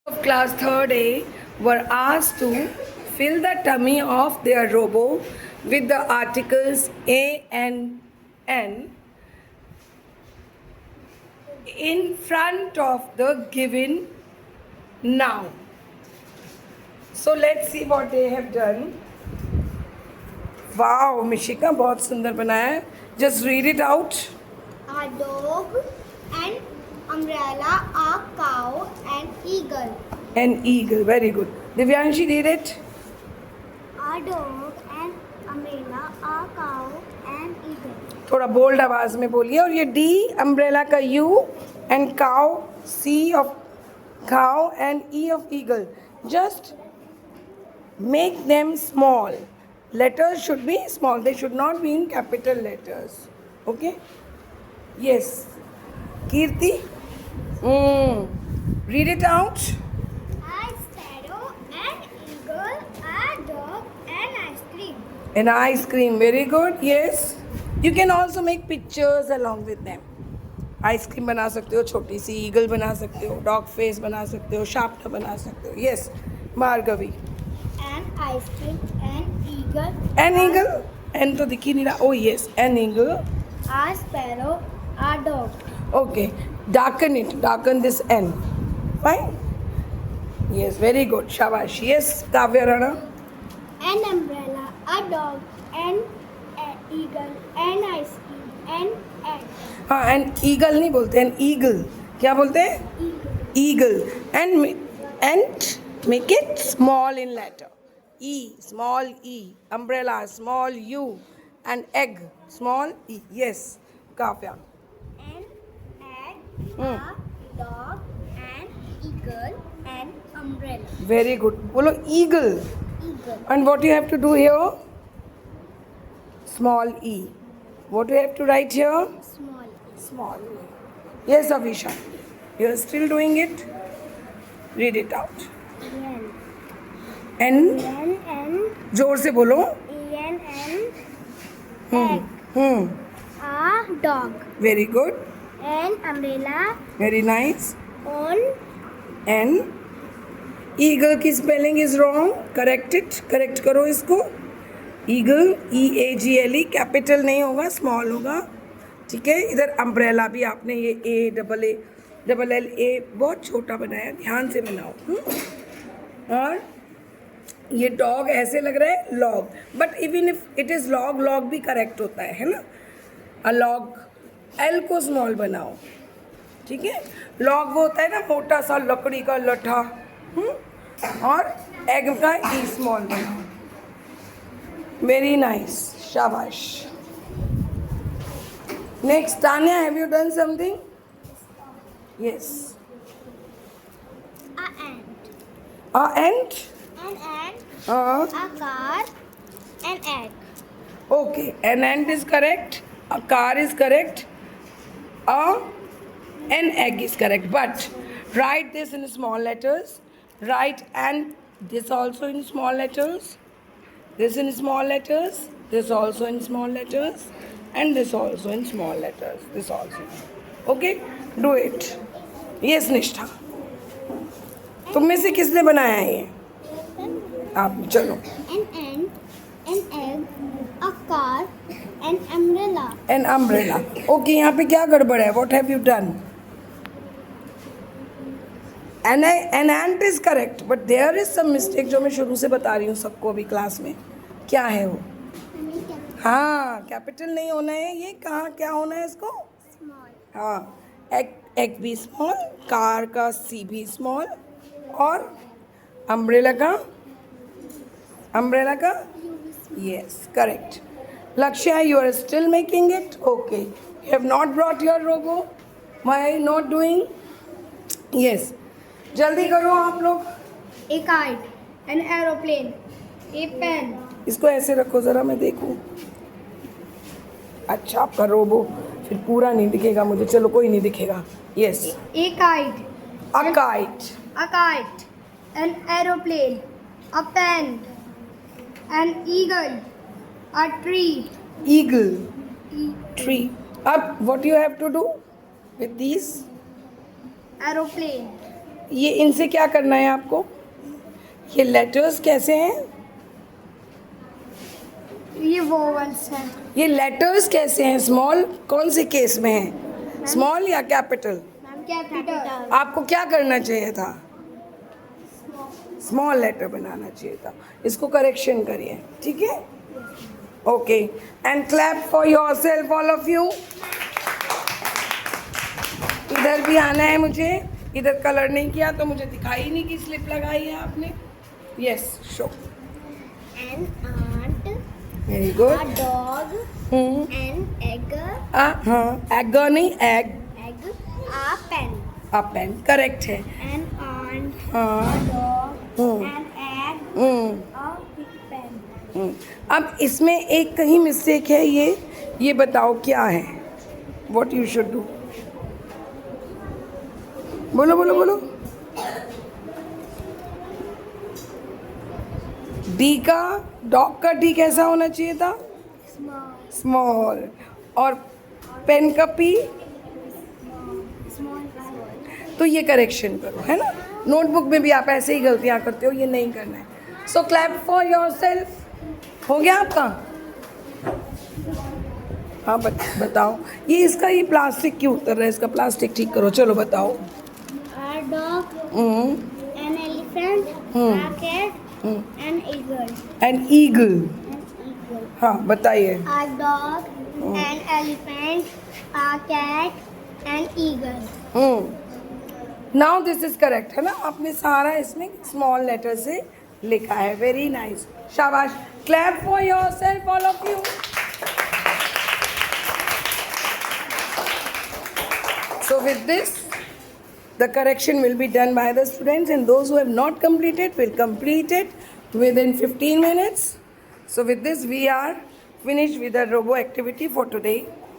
Of class 3rd A were asked to fill the tummy of their robo with the articles A and N in front of the given noun. So let's see what they have done. Wow, Mishika, बहुत सुंदर बनाया है. Just read it out. A dog, an umbrella, a cow, an eagle. An eagle, very good. Divyanshi, read it. A dog, an umbrella, a cow, an eagle. थोड़ा bold आवाज में बोलिए. और ये D अम्ब्रेला का U and cow, C of cow and E of eagle. Just make them small. Letters should be small. They should not be in capital letters. Okay? Yes. Kirti? Read it out. A sparrow, an eagle, a dog, an ice cream. An ice cream. Very good. Yes. You can also make pictures along with them. Ice cream बना सकते हो, छोटी सी eagle बना सकते हो, dog face बना सकते हो, शार्पनर बना सकते हो. Yes Bhargavi. An ice cream, an eagle. An eagle. An तो दिख ही नहीं रहा. Oh yes, an eagle. A sparrow, a dog. Okay, darken it. Darken this N. Fine. Yes, very good. शाबाश. Yes, काव्य Rana. An umbrella, a dog, an eagle, an ice cream, an egg. हाँ, an eagle नहीं बोलते, an eagle. क्या बोलते हैं? Eagle. And make it small in letter. E, small e. Umbrella, small u. And egg, small e. Yes, Kavya. An egg, Hmm. a dog, an eagle, an umbrella. Very good. बोलो eagle. Eagle. And what you have to do here? Small e. What do you have to write here? Small. Small e. Yes, Avisha. You are still doing it? Read it out. N. N. N. जोर से बोलो. N. Egg. A dog. Very good. An umbrella. Very nice. On. N. Eagle की spelling is wrong. Correct it. Correct करो इसको. Eagle, EAGLE, capital नहीं होगा, small होगा. ठीक है. इधर अम्ब्रेला भी आपने ये AAA बहुत छोटा बनाया. ध्यान से बनाओ. और ये डॉग ऐसे लग रहा है log, but even if it is log, log भी करेक्ट होता है ना. अ लॉग, एल को स्मॉल बनाओ. ठीक है. लॉग वो होता है ना, मोटा सा लकड़ी का लठा. और एग का ई स्मॉल बनाओ. Very nice. शाबाश. Next Tanya, have you done something? Yes. A ant. A ant. An ant. हाँ. A car. An egg. Okay, an ant is correct, a car is correct, an egg is correct. But write this in small letters. Write and this also in small letters. This in small letters. This also in small letters. And this also in small letters. This also. Okay, do it. Yes, Nishtha. तुम में से किसने बनाया है ये? आप चलो. An ant. An egg. A car. An umbrella. An umbrella. Okay, यहाँ पे क्या गड़बड़ है? What have you done? An ant is correct, but there is some mistake जो मैं शुरू से बता रही हूँ सबको अभी क्लास में. क्या है वो? हाँ, कैपिटल नहीं होना है. ये कहाँ क्या होना है इसको? Small. हाँ, एग भी स्मॉल, कार का सी भी स्मॉल, और अम्ब्रेला का yes, correct. Lakshya, you are still making it? Okay. You have not brought your robo? Why are you not doing? Yes. जल्दी करो आप लोग. A kite. An aeroplane. A pen. इसको ऐसे रखो ज़रा, मैं देखूं. अच्छा, आपका रोबो फिर पूरा नहीं दिखेगा मुझे. चलो, कोई नहीं दिखेगा. Yes. A kite. A kite. A kite. An aeroplane. A pen. An eagle. A tree. Eagle. Tree. अब what you have to do with these? Aeroplane. ये इनसे क्या करना है आपको? ये लेटर्स कैसे हैं? ये वोवल्स है। ये लेटर्स कैसे हैं? स्मॉल कौन से केस में है? स्मॉल या कैपिटल? कैपिटल। आपको क्या करना चाहिए था? स्मॉल लेटर बनाना चाहिए था। इसको करेक्शन करिए, ठीक है? Okay, and clap for yourself all of you. इधर भी आना है मुझे। इधर कलर नहीं किया तो मुझे दिखाई नहीं कि स्लिप लगाई है आपने। Yes, show. An ant, very a good. dog, an egg, हाँ, एग नहीं, egg. a pen. A pen correct है। An ant, a हाँ। dog, an egg, a big pen. अब इसमें एक कहीं मिस्टेक है। ये बताओ क्या है? What you should do? बोलो बोलो बोलो। डी का, डॉग का डी कैसा होना चाहिए था? Small. स्मॉल। और पेन का पी? Small. तो ये करेक्शन करो, है ना? नोटबुक में भी आप ऐसे ही गलतियाँ करते हो, ये नहीं करना है। सो क्लैप फॉर योरसेल्फ। हो गया आपका? हाँ, बताओ। ये इसका ये प्लास्टिक क्यों उतर रहा है? इसका प्लास्टिक ठीक करो। चलो बताओ। A dog, an elephant, a cat, an eagle. An eagle. An eagle. हाँ, बताइए। A dog, an elephant, a cat, an eagle. Now this is correct, है ना? आपने सारा इसमें स्मॉल लेटर से लिखा है। वेरी नाइस, शाबाश। Clap for yourself all of you. So with this, the correction will be done by the students, and those who have not completed will complete it within 15 minutes. So with this, we are finished with the robo activity for today.